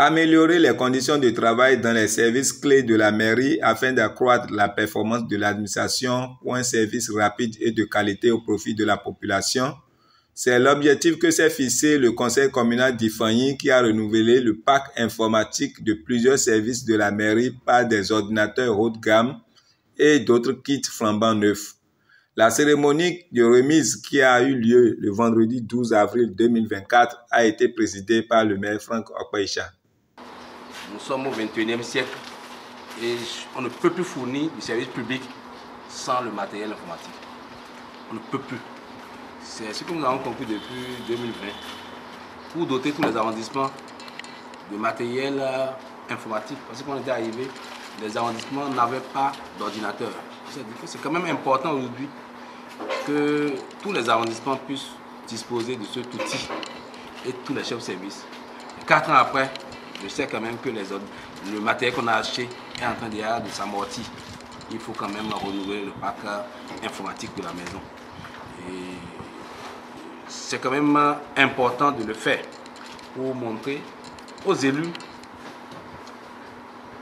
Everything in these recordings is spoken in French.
Améliorer les conditions de travail dans les services clés de la mairie afin d'accroître la performance de l'administration pour un service rapide et de qualité au profit de la population. C'est l'objectif que s'est fixé le conseil communal d'Ifangni qui a renouvelé le parc informatique de plusieurs services de la mairie par des ordinateurs haut de gamme et d'autres kits flambant neufs. La cérémonie de remise qui a eu lieu le vendredi 12 avril 2024 a été présidée par le maire Franck Okpaïcha. Nous sommes au XXIe siècle et on ne peut plus fournir du service public sans le matériel informatique. On ne peut plus. C'est ce que nous avons compris depuis 2020. Pour doter tous les arrondissements de matériel informatique, parce qu'on était arrivé, les arrondissements n'avaient pas d'ordinateur. C'est quand même important aujourd'hui que tous les arrondissements puissent disposer de cet outil et tous les chefs de service. 4 ans après, je sais quand même que le matériel qu'on a acheté est en train de s'amortir. Il faut quand même renouveler le parc informatique de la maison. Et c'est quand même important de le faire pour montrer aux élus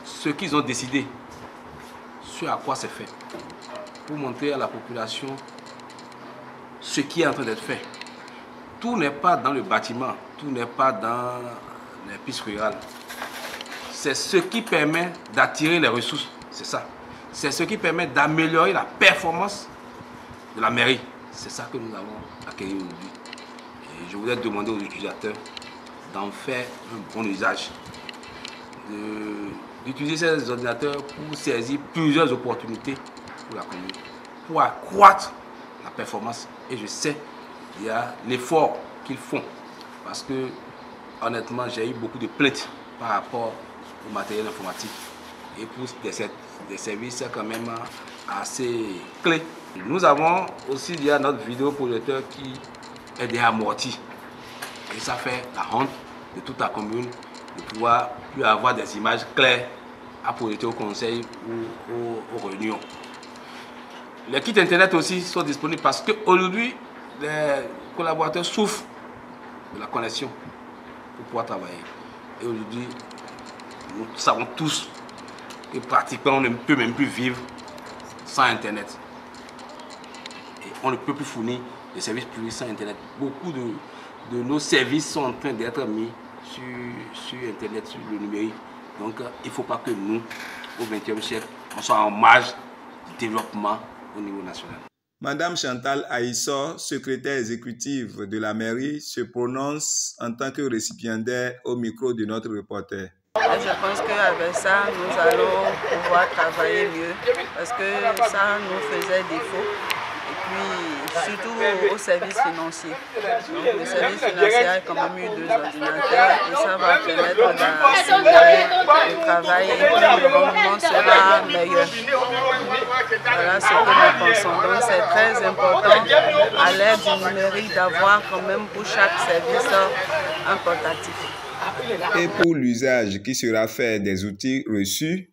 ce qu'ils ont décidé, ce à quoi c'est fait, pour montrer à la population ce qui est en train d'être fait. Tout n'est pas dans le bâtiment, tout n'est pas dans les pistes rurales. C'est ce qui permet d'attirer les ressources, c'est ça. C'est ce qui permet d'améliorer la performance de la mairie. C'est ça que nous avons accueilli aujourd'hui. Et je voudrais demander aux utilisateurs d'en faire un bon usage, d'utiliser ces ordinateurs pour saisir plusieurs opportunités pour la commune, pour accroître la performance. Et je sais, il y a l'effort qu'ils font, parce que honnêtement, j'ai eu beaucoup de plaintes par rapport au matériel informatique et pour des services quand même assez clés. Nous avons aussi notre vidéoprojecteur qui est déjà amorti. Et ça fait la honte de toute la commune de pouvoir plus avoir des images claires à projeter au conseil ou aux réunions. Les kits internet aussi sont disponibles parce qu'aujourd'hui, les collaborateurs souffrent de la connexion pour pouvoir travailler. Et aujourd'hui, nous savons tous que pratiquement on ne peut même plus vivre sans Internet. Et on ne peut plus fournir des services publics sans Internet. Beaucoup de nos services sont en train d'être mis sur Internet, sur le numérique. Donc il ne faut pas que nous, au XXe siècle, on soit en marge du développement au niveau national. Madame Chantal Aïssor, secrétaire exécutive de la mairie, se prononce en tant que récipiendaire au micro de notre reporter. Je pense qu'avec ça, nous allons pouvoir travailler mieux parce que ça nous faisait défaut. Et puis, surtout au service financier. Donc, le service financier a quand même eu 2 ordinateurs et ça va permettre d'accélérer le travail et que le rendement sera meilleur. Voilà ce que nous pensons. Donc, c'est très important à l'ère du numérique d'avoir quand même pour chaque service un portatif. Et pour l'usage qui sera fait des outils reçus?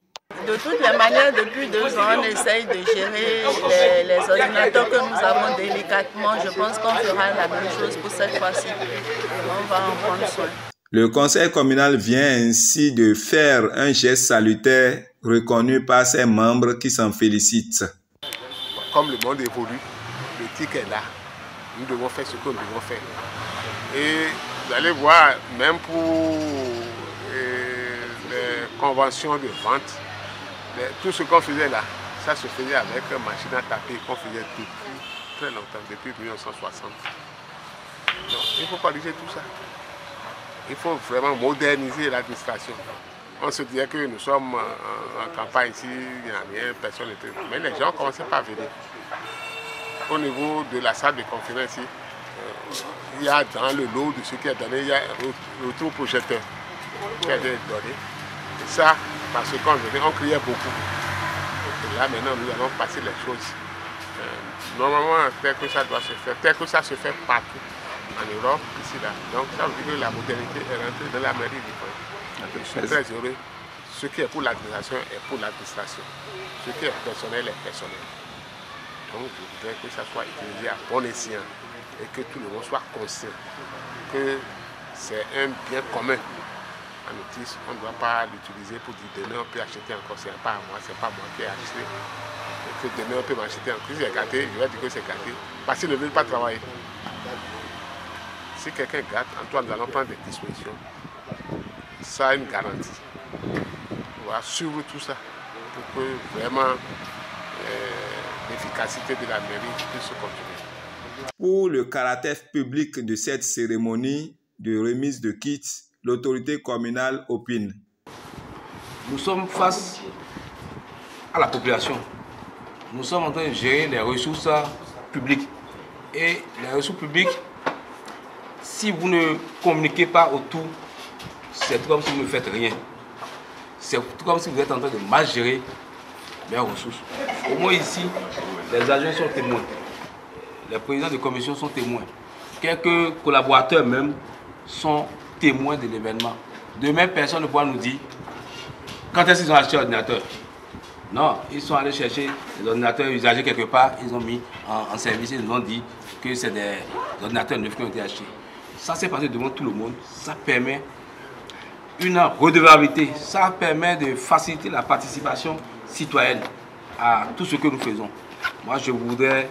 De toutes les manières, depuis 2 ans, on essaye de gérer les ordinateurs que nous avons délicatement. Je pense qu'on fera la même chose pour cette fois-ci. On va en prendre soin. Le conseil communal vient ainsi de faire un geste salutaire reconnu par ses membres qui s'en félicitent. Comme le monde évolue, le TIC est là. Nous devons faire ce que nous devons faire. Et vous allez voir, même pour les conventions de vente, tout ce qu'on faisait là, ça se faisait avec une machine à taper qu'on faisait depuis très longtemps, depuis 1960. Donc, il faut corriger tout ça. Il faut vraiment moderniser l'administration. On se disait que nous sommes en campagne ici, il n'y a rien, personne n'était. Mais les gens commençaient pas à venir. Au niveau de la salle de conférence ici, il y a dans le lot de ce qui est donné, il y a un retour-projecteur qui a été donné. Et ça, parce qu'on venait, on criait beaucoup. Et là, maintenant, nous allons passer les choses. Normalement, tel que ça doit se faire, tel que ça se fait partout, en Europe, ici, là. Donc, ça veut dire que la modernité est rentrée dans la mairie du coin. Je suis très heureux. Ce qui est pour l'administration est pour l'administration. Ce qui est personnel est personnel. Donc, je voudrais que ça soit utilisé à bon escient et que tout le monde soit conscient que c'est un bien commun en notice, on ne doit pas l'utiliser pour dire demain on peut acheter encore, c'est pas moi qui ai acheté. Et que demain on peut m'acheter encore. Si c'est gâté, je vais dire que c'est gâté. Parce qu'ils ne veulent pas travailler. Si quelqu'un gâte, Antoine, nous allons prendre des dispositions. Ça a une garantie. On va suivre tout ça pour que vraiment l'efficacité de la mairie puisse continuer. Pour le caractère public de cette cérémonie de remise de kits, l'autorité communale opine. Nous sommes face à la population. Nous sommes en train de gérer les ressources publiques. Et les ressources publiques, si vous ne communiquez pas autour, c'est comme si vous ne faites rien. C'est comme si vous êtes en train de mal gérer les ressources. Au moins ici, les agents sont témoins. Les présidents de commission sont témoins. Quelques collaborateurs même sont témoins de l'événement. Demain, personne ne pourra nous dire quand est-ce qu'ils ont acheté l'ordinateur. Non, ils sont allés chercher des ordinateurs usagés quelque part, ils ont mis en service, ils nous ont dit que c'est des ordinateurs neufs qui ont été achetés. Ça s'est passé devant tout le monde, ça permet une redevabilité, ça permet de faciliter la participation citoyenne à tout ce que nous faisons. Moi, je voudrais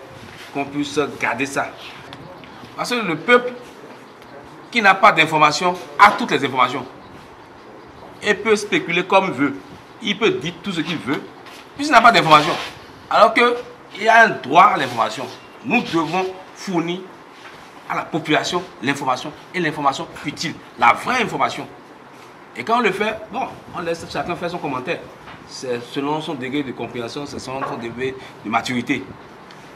qu'on puisse garder ça. Parce que le peuple qui n'a pas d'informations a toutes les informations. Et peut spéculer comme il veut. Il peut dire tout ce qu'il veut, puisqu'il n'a pas d'informations. Alors qu'il y a un droit à l'information. Nous devons fournir à la population l'information et l'information utile, la vraie information. Et quand on le fait, bon, on laisse chacun faire son commentaire. C'est selon son degré de compréhension, c'est selon son degré de maturité.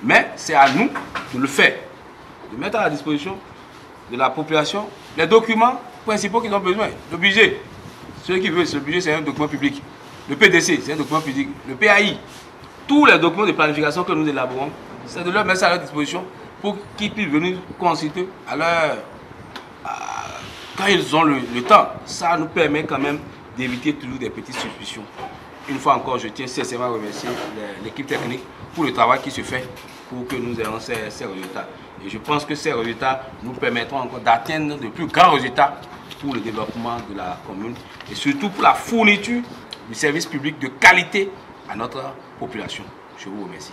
Mais c'est à nous de le faire, de mettre à la disposition de la population les documents principaux qu'ils ont besoin. Le budget, ceux qui veulent, ce budget c'est un document public. Le PDC, c'est un document public. Le PAI, tous les documents de planification que nous élaborons, c'est de leur mettre à leur disposition pour qu'ils puissent venir consulter à leur... quand ils ont le temps. Ça nous permet quand même d'éviter toujours des petites suspicions. Une fois encore, je tiens sincèrement à remercier l'équipe technique pour le travail qui se fait pour que nous ayons ces résultats. Et je pense que ces résultats nous permettront encore d'atteindre de plus grands résultats pour le développement de la commune et surtout pour la fourniture du service public de qualité à notre population. Je vous remercie.